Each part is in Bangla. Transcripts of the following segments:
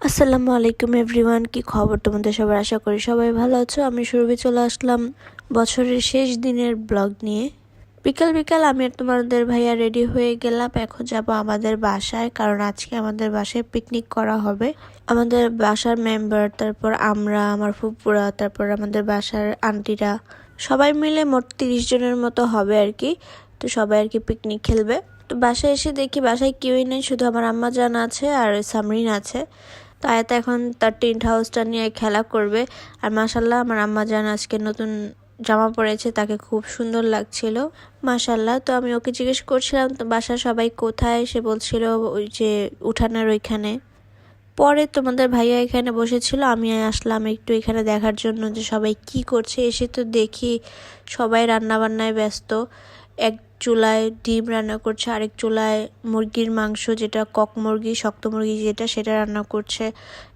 আসসালামু আলাইকুম এভরিওয়ান, কি খবর তোমাদের সবার? আশা করি সবাই ভালো আছো। আমি সুরভি চলে আসলাম বছরের শেষ দিনের ব্লগ নিয়ে। বিকাল বিকাল আমি আর তোমাদের ভাইয়া রেডি হয়ে গেলাম। এখন যাব আমাদের বাসায়, কারণ আজকে আমাদের বাসায় পিকনিক করা হবে। আমাদের বাসার মেম্বার, তারপর আমরা, আমার ফুপুরা, তারপর আমাদের বাসার আন্টিরা, সবাই মিলে মোট 30 জনের মতো হবে আর কি। তো সবাই আর কি পিকনিক খেলবে। তো বাসায় এসে দেখি বাসায় কেউই নেই, শুধু আমার আম্মা জান আছে আর সামরিন আছে। তো আয়াত এখন তার টেন্ট হাউসটা নিয়ে খেলা করবে। আর মাশাল্লাহ আমার আম্মা জান আজকে নতুন জামা পরেছে, তাকে খুব সুন্দর লাগছিল মাশাল্লাহ। তো আমি ওকে জিজ্ঞেস করছিলাম তো বাসার সবাই কোথায়, সে বলছিল ওই যে উঠানের ওইখানে। পরে তোমাদের ভাইয়া এখানে বসেছিল, আমি আসলাম একটু এখানে দেখার জন্য যে সবাই কি করছে। এসে তো দেখি সবাই রান্না বান্নায় ব্যস্ত। এক চুলায় ডিম রান্না করছে, আরেক চুলায় মুরগির মাংস, যেটা কক মুরগি, শক্ত মুরগি যেটা, সেটা রান্না করছে।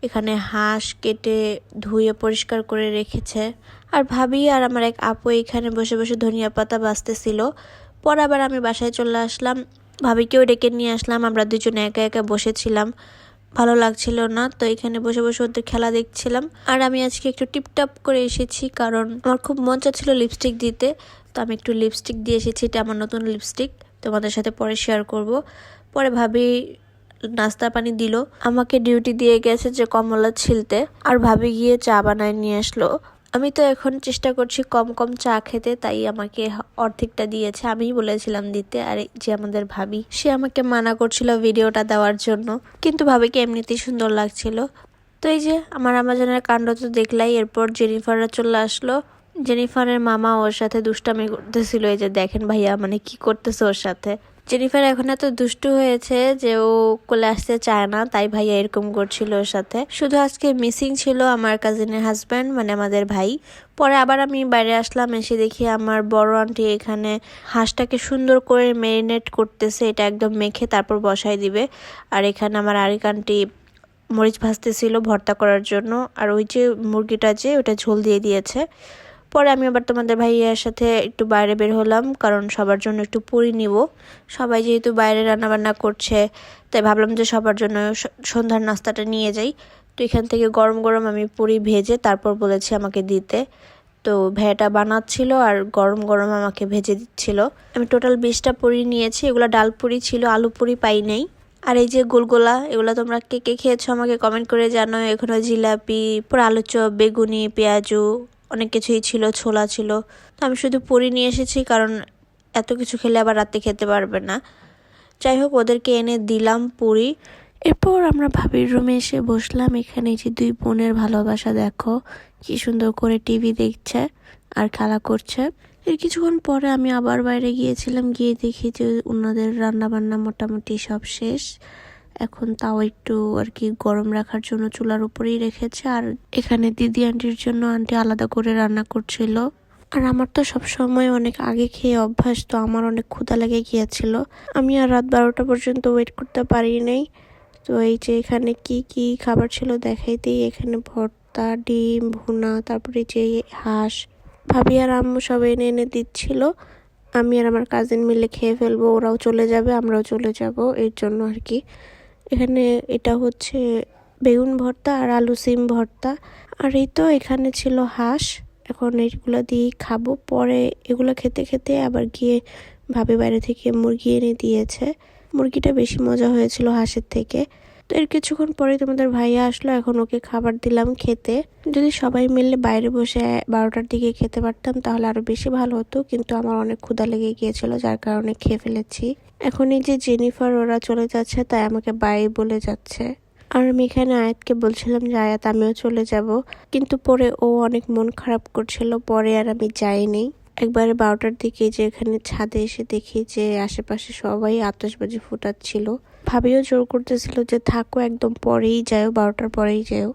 এখানে হাঁস কেটে ধুয়ে পরিষ্কার করে রেখেছে। আর ভাবি আর আমার এক আপু এখানে বসে বসে ধনিয়া পাতা বাছতেছিল। পরে আবার আমি বাসায় চলে আসলাম, ভাবিকেও ডেকে নিয়ে আসলাম। আমরা দুজনে একা একা বসেছিলাম, ভালো লাগছিল না। তো এখানে বসে বসে ওদের খেলা দেখছিলাম। আর আমি আজকে একটু টিপটাপ করে এসেছি, কারণ আমার খুব মন চাচ্ছিল লিপস্টিক দিতে। তো আমি একটু লিপস্টিক দিয়ে এসেছি, এটা আমার নতুন লিপস্টিক, তোমাদের সাথে পরে শেয়ার করব। পরে ভাবি নাস্তা পানি দিল, আমাকে ডিউটি দিয়ে গেছে যে কমলা ছিলতে, আর ভাবি গিয়ে চা বানায় নিয়ে আসলো। আমি তো এখন চেষ্টা করছি কম কম চা খেতে, তাই আমাকে অর্ধেকটা দিয়েছে, আমিই বলেছিলাম দিতে। আর যে আমাদের ভাবি, সে আমাকে মানা করছিল ভিডিওটা দেওয়ার জন্য, কিন্তু ভাবিকে এমনিতেই সুন্দর লাগছিল। তো এই যে আমার আমাজনের কাণ্ড তো দেখলাই। এরপর জেনিফাররা চলে আসলো। জেনিফারের মামা ওর সাথে দুষ্টামি করতেছিল, এই যে দেখেন ভাইয়া মানে কি করতেছে ওর সাথে। জেনিফার এখন এত দুষ্টু হয়েছে যে ও কোলে আসতে চায় না, তাই ভাইয়া এরকম করছিল ওর সাথে। শুধু আজকে মিসিং ছিল আমার কাজিনের হাজব্যান্ড, মানে আমাদের ভাই। পরে আবার আমি বাইরে আসলাম, এসে দেখি আমার বড় আন্টি এখানে হাঁসটাকে সুন্দর করে ম্যারিনেট করতেছে, এটা একদম মেখে তারপর বসাই দিবে। আর এখানে আমার আরেক আন্টি মরিচ ভাজতেছিল ভর্তা করার জন্য। আর ওই যে মুরগিটা যে ওটা ঝোল দিয়ে দিয়েছে। পরে আমি আবার তোমাদের ভাইয়ার সাথে একটু বাইরে বের হলাম, কারণ সবার জন্য একটু পুরি নিব। সবাই যেহেতু বাইরে রান্নাবান্না করছে, তাই ভাবলাম যে সবার জন্য সন্ধ্যার নাস্তাটা নিয়ে যাই। তো এখান থেকে গরম গরম আমি পুরি ভেজে তারপর বলেছি আমাকে দিতে। তো ভাইয়াটা বানাচ্ছিল আর গরম গরম আমাকে ভেজে দিচ্ছিল। আমি টোটাল 20টা পুরি নিয়েছি, এগুলো ডাল পুরি ছিল, আলু পুরি পাই নাই। আর এই যে গোলগোলা, এগুলো তোমরা কে কে খেয়েছো আমাকে কমেন্ট করে জানাও। এখানে জিলাপি, পুরো আলু চপ, বেগুনি, পেঁয়াজু, অনেক কিছুই ছিল, ছোলা ছিল। তো আমি শুধু পুরি নিয়ে এসেছি, কারণ এত কিছু খেলে আবার রাতে খেতে পারবে না। যাই হোক, ওদেরকে এনে দিলাম পুরি। এরপর আমরা ভাবির রুমে এসে বসলাম। এখানে যে দুই বোনের ভালোবাসা দেখো, কি সুন্দর করে টিভি দেখছে আর খেলা করছে। এর কিছুক্ষণ পরে আমি আবার বাইরে গিয়েছিলাম, গিয়ে দেখি যে ওনাদের রান্না বান্না মোটামুটি সব শেষ। এখন তাও একটু আর কি গরম রাখার জন্য চুলার উপরেই রেখেছে। আর এখানে দিদি আন্টির জন্য আন্টি আলাদা করে রান্না করছিল। আর আমার তো সবসময় অনেক আগে খেয়ে অভ্যাস, তো আমার অনেক ক্ষুধা লেগে গিয়েছিল। আমি আর রাত 12টা পর্যন্ত ওয়েট করতে পারি নাই। তো এই যে এখানে কি কি খাবার ছিল দেখাই দিই। এখানে ভর্তা, ডিম ভুনা, তারপরে যে হাঁস, ভাবি আর আম্মু সবাই এনে এনে দিচ্ছিল। আমি আর আমার কাজিন মিলে খেয়ে ফেলবো, ওরাও চলে যাবে আমরাও চলে যাব, এর জন্য আর কি। এখানে এটা হচ্ছে বেগুন ভর্তা আর আলু সিম ভর্তা। আর এই তো এখানে ছিল হাঁস, এখন এইগুলো দিয়েই খাবো। পরে এগুলো খেতে খেতে আবার গিয়ে ভাবি বাইরে থেকে মুরগি এনে দিয়েছে। মুরগিটা বেশি মজা হয়েছিল হাঁসের থেকে। তো এর কিছুক্ষণ পরে তোমাদের ভাইয়া আসলো, এখন ওকে খাবার দিলাম খেতে। যদি সবাই মিলে বাইরে বসে 12টার দিকে খেতে পারতাম তাহলে আরো বেশি ভালো হতো, কিন্তু আমার অনেক ক্ষুধা লেগে গিয়েছিল, যার কারণে খেয়ে ফেলেছি। এখন এই যে জেনিফার ওরা চলে যাচ্ছে, তাই আমাকে বাই বলে যাচ্ছে। আর আমি এখানে আয়াতকে বলছিলাম যে আয়াত আমিও চলে যাব, কিন্তু পরে ও অনেক মন খারাপ করছিল, পরে আর আমি যাইনি। একবারে 12টার দিকে যে এখানে ছাদে এসে দেখি যে আশেপাশে সবাই আতশবাজি ফুটাচ্ছিল। ভাবিও জোর করতেছিল যে থাকো, একদম পরেই যাও, 12টার পরেই যাও।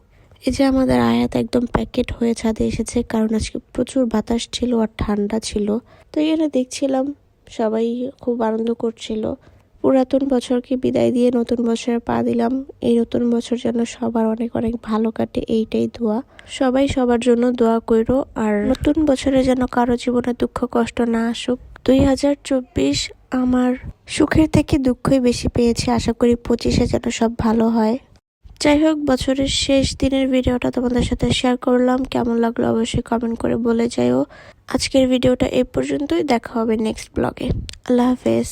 এই যে আমাদের আয়াত একদম প্যাকেট হয়ে ছাদে এসেছে, কারণ আজকে প্রচুর বাতাস ছিল আর ঠান্ডা ছিল। তো এখানে দেখছিলাম সবাই খুব আনন্দ করছিল। পুরাতন বছরকে বিদায় দিয়ে নতুন বছরে পা দিলাম। এই নতুন বছর যেন সবার অনেক অনেক ভালো কাটে, এইটাই দোয়া। সবাই সবার জন্য দোয়া কইরো। আর নতুন বছরে যেন কারো জীবনে দুঃখ কষ্ট না আসুক। 2024 আমার সুখের থেকে দুঃখই বেশি পেয়েছি, আশা করি 25-এ যেন সব ভালো হয়। যাই হোক, বছরের শেষ দিনের ভিডিওটা তোমাদের সাথে শেয়ার করলাম। কেমন লাগলো অবশ্যই কমেন্ট করে বলে যাইও। আজকের ভিডিওটা এই পর্যন্তই, দেখা হবে নেক্সট ব্লগে। আল্লাহ হাফেজ।